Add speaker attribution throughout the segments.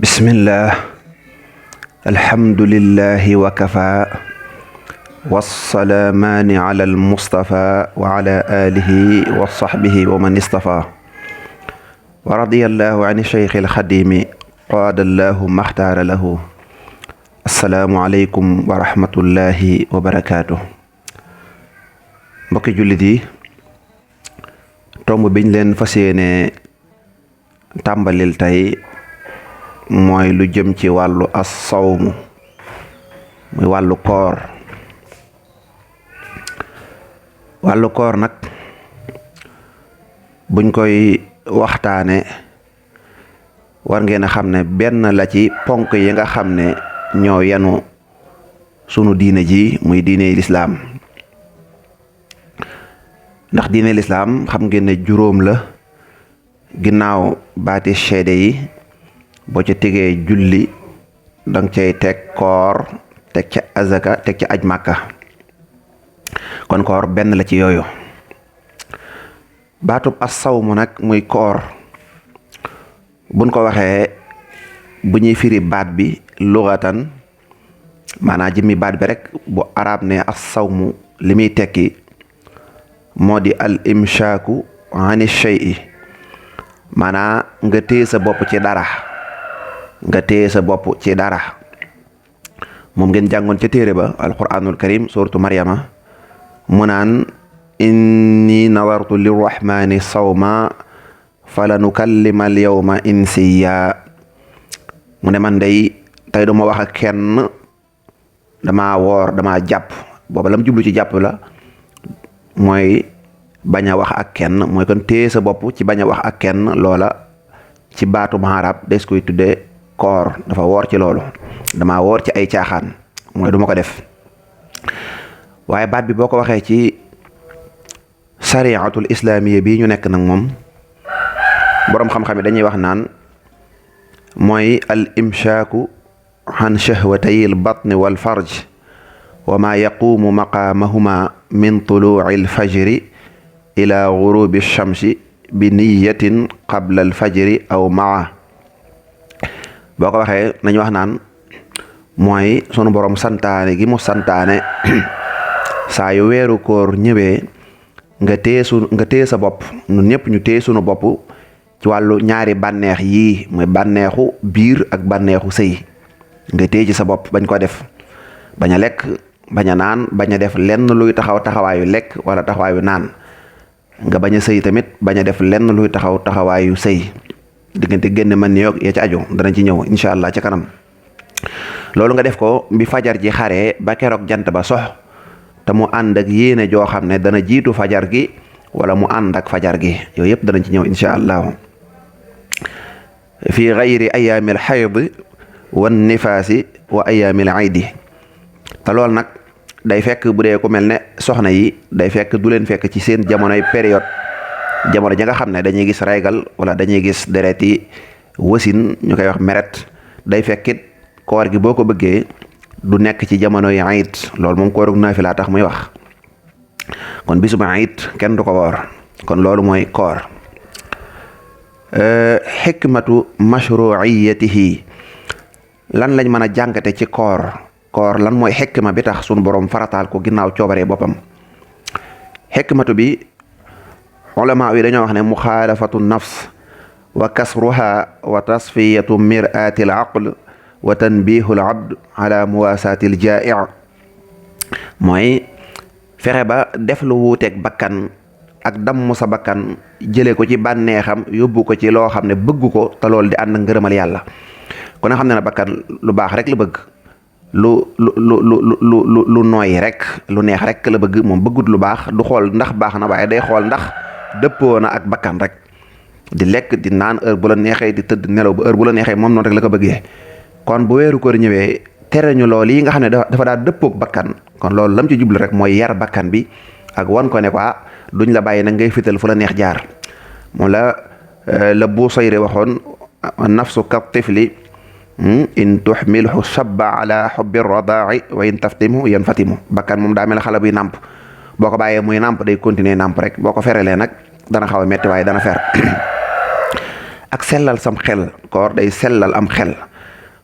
Speaker 1: bismillah alhamdulillahi wa kafa wassalaamaani ala almustafa wa ala alihi wa sahbihi wa man istafa wa radiyallahu an cheikh alxadimi qaadallahu maxtaara lahu assalaamu aleykum wa rahmatullahi wa barakaatu. mbokki jullit yi, tomb biñ leen fas yéene tàmbalil tey mooy lu jëm ci wàllu as-sawmu muy wàllu koor nag buñ koy waxtaane war ngeen a xam ne benn la ci ponk yi nga xam ne ñoo yanu sunu diine ji muy diine lislaam. ndax diine lislaam xam ngeen ne juróom la, ginnaaw baati seede yi boo ca tegee julli danga cay teg koor, teg ca azaka, teg ca aj màkka. kon koor benn la ci yooyu. baatub as-sawmu nag muy koor buñ ko waxee bu ñuy firi baat bi lughatan maanaam jëmmi baat bi rek bu arab ne as-sawmu li muy tekki moo di al imshaaku ani shay'i maanaam nga téye sa bopp ci dara moom ngeen jàngoon ca téere ba alquranul karim suratu maryama mu naan inni nadartu lirrahmani sawma fala nukallima al yawma insiya. mu ne man day tey duma wax ak kenn, dama woor, dama jàpp. booba lam jublu ci jàpp la mooy bañ a wax ak kenn, mooy kon téye sa bopp ci bañ a wax ak kenn. loola ci baatu arab des koy tudde koor. dafa woor ci loolu, dama woor ci ay caaxaan, mooy duma ko def. waaye baat bi boo ko waxee ci sariatul islaamiya bii ñu nekk nag moom boroom xam-xam yi dañuy wax naan mooy al imshaaku an shahwatay al batni wal farj wa ma yaqumu maqaamahuma min tuluuci al fajri ila gurubi shamsi bi niyatin qabla al fajri aw maa. boo ko waxee nañu wax naan mooy sunu borom santaane gi mu santaane saa yu weeru koor ñëwee nga téye sa bopp, ñun ñëpp ñu téye sunu bopp ci wàllu ñaari bànneex yii mooy bànneexu biir ak bànneexu sëy. nga téye ci sa bopp bañ ko def, bañ a lekk, bañ a naan, bañ a def lenn luy taxawaayu lekk wala taxawaayu naan. nga bañ a sëy tamit, bañ a def lenn luy taxawaayu sëy. diggante génn man ni yoog ya ci aju danañ ci ñëw incha allah ca kanam. loolu nga def ko bi fajar ji xaree ba keroog jant ba sox, te mu ànd ak yéene joo xam ne dana jiitu fajar gi wala mu ànd ak fajar gi. yooyu yëpp danañ ci ñëw incha allah. fi gayri ayaamil xayd wan nifaasi wa ayaamil aydi. te loolu nag day fekk bu dee ku mel ne soxna yi day fekk du leen fekk ci seen jamonoy période, jamono ja nga xam ne dañuy gis raygal wala dañuy gis dereti wasin ñu koy wax meret. day fekkit koor gi boo ko bëggee du nekk ci jamonoy ayit. loolu moom koorug naafila tax muy wax. kon bisub ayit kenn du ko woor. kon loolu mooy koor. xikmatu mashruiyatihi, lan lañ mën a jàngate ci koor lan mooy xikma bi tax sunu borom farataal ko ginnaaw coobaree boppam. xikmatu bi ulama yi dañoo wax ne muxaalafatu nafs wa kasruha wa tasfiyatu mir'ati al aql wa tanbihu al abd ala muwasaati al jaa'i. mooy fexe ba def lu wuuteeg bakkan ak damm sa bakkan jëlee ko ci bànneexam yóbbu ko ci loo xam ne bëgg ko te loolu di ànd ngërëmal yàlla. kon nga xam ne bakkan lu baax rek la bëgg, lu nooy rek, lu neex rek la bëgg. moom bëggut lu baax, du xool ndax baax na, waaye day xool ndax dëppoo na ak bakkan rek. di lekk di naan heure bu la neexee, di tëdd nelaw ba heure bu la neexee, moom noonu rek la ko bëggee. kon bu weeru koor ñëwee tere ñu loolu yi nga xam ne dafa daa dëppook bakkan, kon loolu lam ci jublu rek mooy yar bakkan bi ak wan ko ne ko duñ la bàyyi nag ngay fital fu la neex jaar. moom la Busayri waxoon nafsu ka tifli in tuxmilhu shabba ala xubbi radaa'i wa in taftimhu yanfatimu. bakkan moom daa mel xale buy nàmp, boo ko bàyyee muy nàmp day continuer nàmp rek, boo ko ferelee nag dana xaw a metti waaye dana fer. ak sellal sam xel, koor day sellal am xel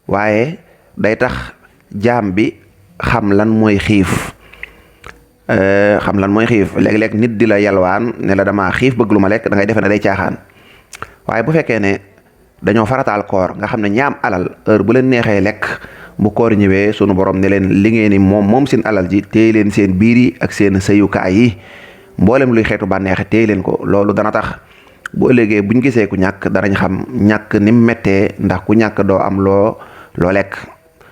Speaker 1: waaye day tax jaam bi xam lan mooy xiif. xam lan mooy xiif léeg-léeg nit di la yalwaan ne la damaa xiif bëgg lu ma lekk da ngay defe ne day caaxaan waaye bu fekkee ne dañoo farataal koor nga xam ne ñaam alal heure bu leen neexee lekk bu koor ñëwee sunu borom ne leen li ngeen ni moom seen alal ji téye leen seen biir yi ak seen sëyukaay yi mboolem luy xeetu bànneexe téye leen ko. loolu dana tax bu ëllëgee buñ gisee ku ñàkk danañ xam ñàkk ni mu méttee ndax ku ñàkk doo am loo lekk.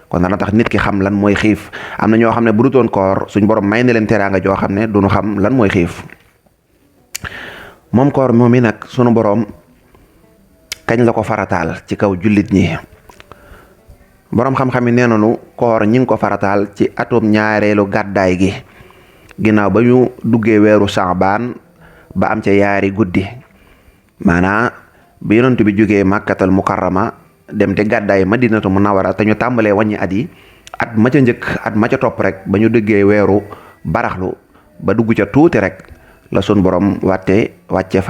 Speaker 1: kon dana tax nit ki xam lan mooy xiif am na ñoo xam ne bu dutoon koor suñ borom may na leen teraanga joo xam ne duñu xam lan mooy xiif. moom koor moom mi nag sunu borom kañ la ko farataal ci kaw jullit ñi. borom xam-xam yi nee nañu koor ñi ngi ko farataal ci atum ñaareelu gàddaay gi ginnaaw ba ñu duggee weeru Saabaan ba am ca yaari guddi maanaa bi yonent bi jógee Makkatal Mukarrama dem te gàddaay Madinatu Munawwara te ñu tàmbalee wàññi at yi at ma ca njëkk at ma ca topp rek ba ñu duggee weeru baraxlu ba dugg ca tuuti rek la sun borom wàcce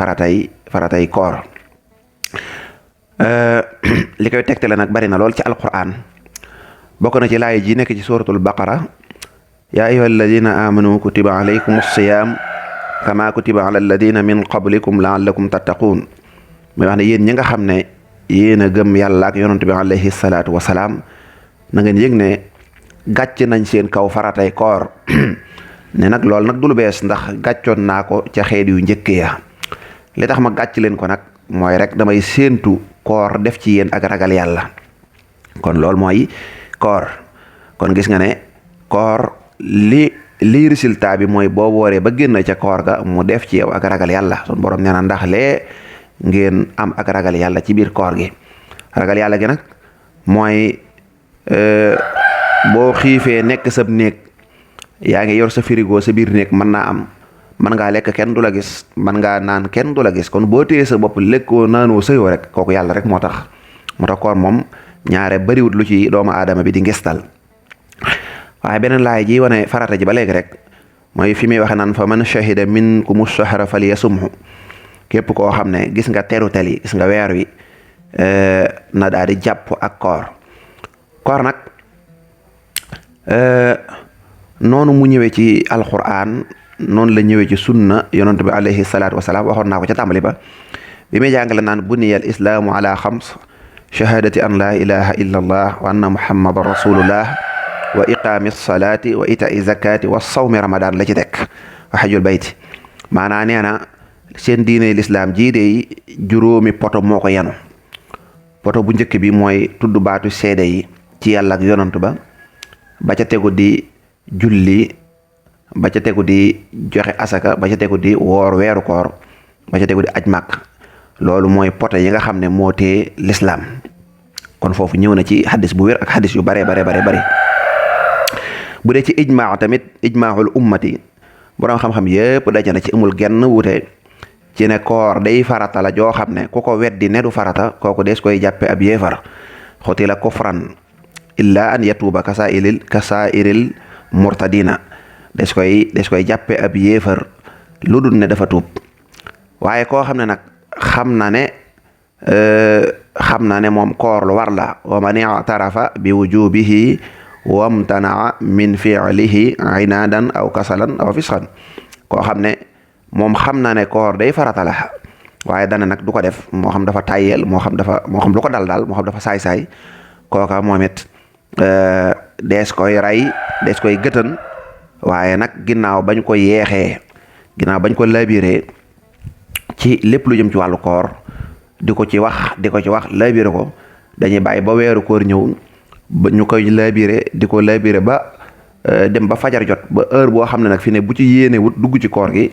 Speaker 1: faratay koor. li koy tegtale nag bari na lool ci alquran bokk na ci laay ji nekk ci suratul baqara yaa ayyuha alladina amanu kutiba alaykum as-siyam kama kutiba ala alladina min qablikum laallakum tattaquun muy wax ne yéen ñi nga xam ne yéen a gëm yàlla ak yonent bi alayhi salaatu wasalaam na ngeen yëg ne gàcc nañ seen kaw faratay koor ne nag loolu nag du lu bees ndax gàccoon naa ko ca xeet yu njëkk ya li tax ma gàcc leen ko nag mooy rek damay séentu koor def ci yéen ak ragal yàlla. kon loolu mooy koor kon gis nga ne koor lii résultat bi mooy boo wooree ba génn ca koor ga mu def ci yow ak ragal yàlla sun borom nee na ndax lee ngeen am ak ragal yàlla ci biir koor gi. ragal yàlla gi nag mooy boo xiifee nekk sab néeg yaa ngi yor sa frigo sa biir néeg mën naa am mën ngaa lekk kenn du la gis mën ngaa naan kenn du la gis kon boo téye sa bopp lekkoo naanoo sëyoo rek kooku yàlla rek moo tax koor moom ñaare bariwut lu ci doomu aadama bi di ngistal. waaye beneen laay ji wane farata ji ba léegi rek mooy fi muy waxe naan fa man shahida minkumu shahra falyasumhu képp koo xam ne gis nga terutel yi gis nga weer wi na daal di jàpp ak koor nag noonu mu ñëwee ci alquran noonu la ñëwee ci sunna yonent bi alayhi salaatu wasalaam waxoon naa ko ca tàmbali ba bi muy jàngale naan buniyal islaamu ala xams shahadati an laa ilaha illa allah wa anna muhammadan rasulullah wa iqaami salaati wa itai zakati wa sawmi ramadan la ci tekk wa xajul bayti maanaa nee na seen diine lislaam jiide juróomi poto moo ko yanu poto bu njëkk bi mooy tudd baatu seede yi ci yàlla ak yonent ba ca tegu di julli ba ca tegu di joxe asaka ba ca tegu di woor weeru koor ba ca tegu di aj màkk loolu mooy poto yi nga xam ne moo tee lislaam kon foofu ñëw na ci xadis bu wér ak xadis yu bare bu dee ci ijmaa tamit ijmaahul ummati borom xam-xam yépp daje na ci amul genn wute ci ne koor day farata la joo xam ne ku ko weddi ne du farata kooku des koy jàppe ab yéefar xutila kufran illa an yatuuba kasaa'iril murtadina des koy jàppe ab yéefar lu dul ne dafa tuub waaye koo xam ne nag xam na ne moom koor lu war la wa man i'tarafa bi wujubihi wamtanaa min fi'lihi inaadan aw kasalan aw fisqan koo xam ne moom xam na ne koor day farata la waaye dana nag du ko def moo xam dafa tàyyeel moo xam lu ko dal daal moo xam dafa saay-saay kooka moom it dees koy rey dees koy gëtën waaye nag ginnaaw bañ ko yeexee ginnaaw bañ ko labiré ci lépp lu jëm ci wàllu koor di ko ci wax labiré ko dañuy bàyyi ba weeru koor ñëw ba ñu koy labiré di ko labiré ba dem ba fajar jot ba heure boo xam ne nag fi ne bu ci yéene wut dugg ci koor gi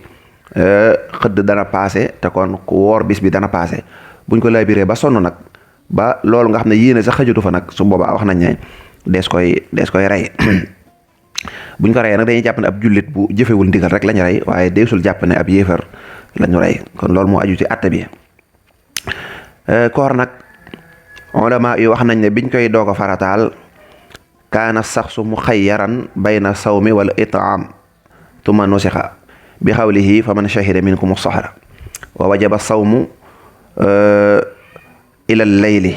Speaker 1: xëdd dana paase te kon ku woor bis bi dana paase buñ ko labiré ba sonn nag ba loolu nga xam ne yéene sax xëjatu fa nag su boobaa wax nañ ne dees koy rey buñ ko reyee nag dañuy jàpp ne ab jullit bu jëfewul ndigal rek lañu rey waaye deesul jàpp ne ab yéefar lañu rey kon loolu moo aju ci àtte bi koor nag ulama yi wax nañ ne biñ koy doog a farataal kaana saxsu muxayyaran bayna sawmi wala itaam tuma nusixa bi xawlihi fa man shahida minkum sahra wa wajaba sawmu ila layli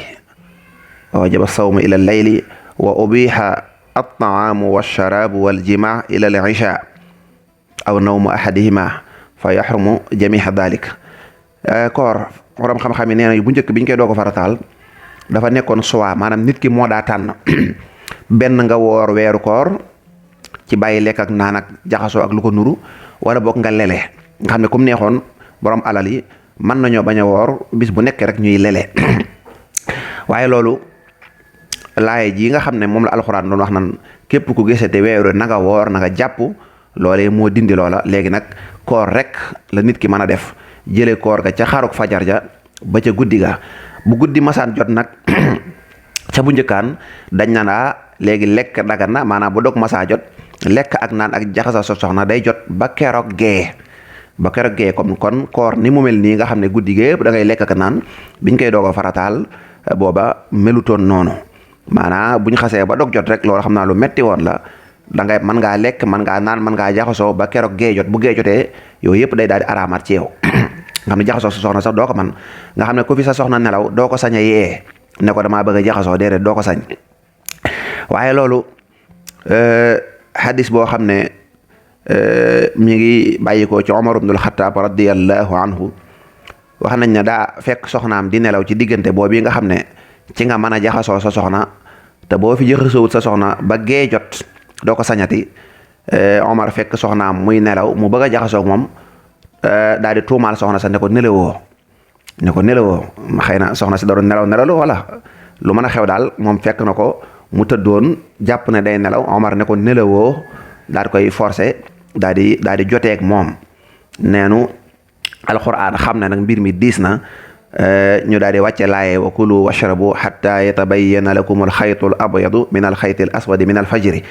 Speaker 1: wa wajaba sawmu ila al-layli wa ubiha at-taamu wash-sharaabu wal-jimaa ila al-ishaa aw nawmu ahadihima fa yaxrumu jamiiha dalik. koor borom xam-xam yi nee na bu njëkk biñ koy doo ko farataal dafa nekkoon suwaa maanaam nit ki moo daa tànn benn nga woor weeru koor ci bàyyi lekk ak naan ak jaxasoo ak lu ko nuru wala boog nga lele nga xam ne comme neexoon borom alal yi mën nañoo bañ a woor bis bu nekk rek ñuy lele waaye loolu laaye ji nga xam ne moom la alxuraan doon wax nan képp ku gisate weeru na nga woor na nga jàpp loolee moo dindi loola. léegi nag koor rek la nit ki mën a def jële koor ga ca xaruk fajar ja ba ca guddi ga bu guddi masaan jot nag ca bu njëkkaan dañ naan léegi lekk dagan na maanaam bu dog masaa jot lekk ak naan ak jaxasa so soxna day jot ba keroog gee comme kon koor ni mu mel nii nga xam ne guddi gépp da ngay lekk ak naan biñ koy doog a farataal booba melutoon noonu maanaam buñ xasee ba dog jot rek loolu xam naa lu metti woon la da ngay mën ngaa lekk mën ngaa naan mën ngaa jaxasoo ba keroog gee jot bu gee jotee yooyu yëpp day daal di araamaat ci yow nga xam ne jaxasoo sa soxna sax doo ko man nga xam ne ku fi sa soxna nelaw doo ko sañ a yee ne ko damaa bëgg a jaxasoo déedéet doo ko sañ. waaye loolu hadis boo xam ne mi ngi bàyyikoo ci Omar ibnul Xattaab radiyallahu anhu wax nañ ne daa fekk soxnaam di nelaw ci diggante boobu nga xam ne ci nga mën a jaxasoo sa soxna te boo fi jaxasoowut sa soxna ba gee jot doo ko sañati. Omar fekk soxnaam muy nelaw mu bëgg a jaxasoo ak moom daal di tuumaal soxna sa ne ko nelawoo xëy na soxna si doon nelaw wala lu mën a xew daal moom fekk na ko mu tëddoon jàpp ne day nelaw Omar ne ko nelawoo daal di koy forcer daal di joteeg moom. neenu alxuraan xam ne nag mbir mi diis na ñu daal di wàcce laaye wa kulu washrabu hatta yatabayyana lakum alxaytul abyadu min alxaytil aswadi min alfajri.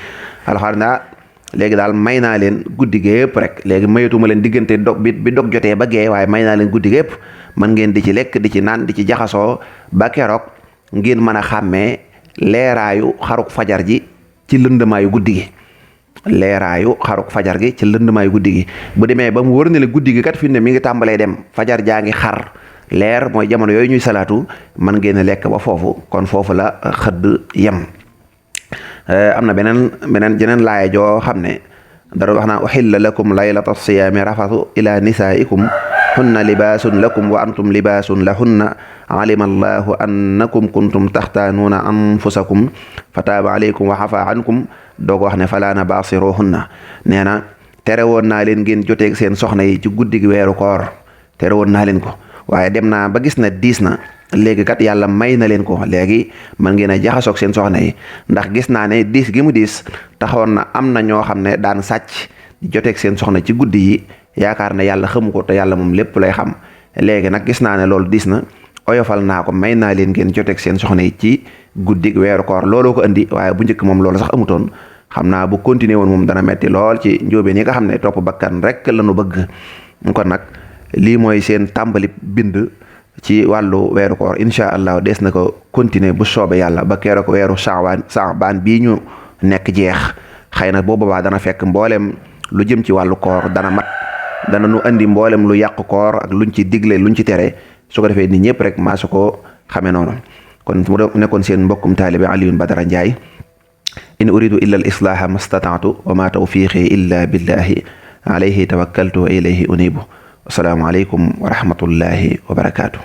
Speaker 1: alxuraan daa léegi daal may naa leen guddi gépp rek léegi mayatuma leen diggante dog bi dog jotee ba gee waaye may naa leen guddi gépp mën ngeen di ci lekk di ci naan di ci jaxasoo ba keroog ngeen mën a xàmmee leeraayu xaruk fajar ji ci lëndëmaayu guddi gi. ci lëndëmaayu guddi gi bu demee ba mu wër ne le guddi gi kat fi ne mi ngi tàmbalee dem fajar jaa ngi xar leer mooy jamono yooyu ñuy salaatu mën ngeen a lekk ba foofu kon foofu la xëdd yem. am na jeneen laaya joo xam ne dara wax naa uhilla lakum laylata siyaami rafathu ila nisaikum hunna libaasun lakum wa antum libaasun lahunna alima allahu annakum kuntum taxtaanuuna anfusakum fataaba alaykum wa xafa ankum doog wax ne falaana baasiruhunna. nee na tere woon naa leen ngeen joteeg seen soxna yi ci guddi gi weeru koor tere woon naa leen ko waaye dem naa ba gis na diis na léegi kat yàlla may na leen ko léegi mën ngeen a jaxasoog seen soxna yi ndax gis naa ne diis gi mu diis taxoon na am na ñoo xam ne daan sàcc joteeg seen soxna ci guddi yi yaakaar ne yàlla xamu ko te yàlla moom lépp lay xam. léegi nag gis naa ne loolu diis na oyofal naa ko may naa leen ngeen joteeg seen soxna yi ci guddi weeru koor looloo ko indi waaye bu njëkk moom loolu sax amutoon. xam naa bu continuer woon moom dana metti lool ci njóobeen yi nga xam ne topp bakkan rek la nu bëgg. kon nag lii mooy seen tàmbali bind ci wàllu weeru koor incha allah des na ko continuer bu soobee yàlla ba keroog weeru saabaan bii ñu nekk jeex xëy na boo boobaa dana fekk mboolem lu jëm ci wàllu koor dana mat dana nu andi mboolem lu yàq koor ak luñ ci digle luñ ci tere su ko defee nit ñëpp rek maa su ko xamee noonu. kon mu nekkoon seen mbokkum taalibe Alioune Badara Ndiaye in uridu illa al islaaha mastataatu wa ma tawfiqi illa billahi alayhi tawakkaltu wa ilayhi unibu. assalaamu aleykum wa rahmatullahi wa barakaatu.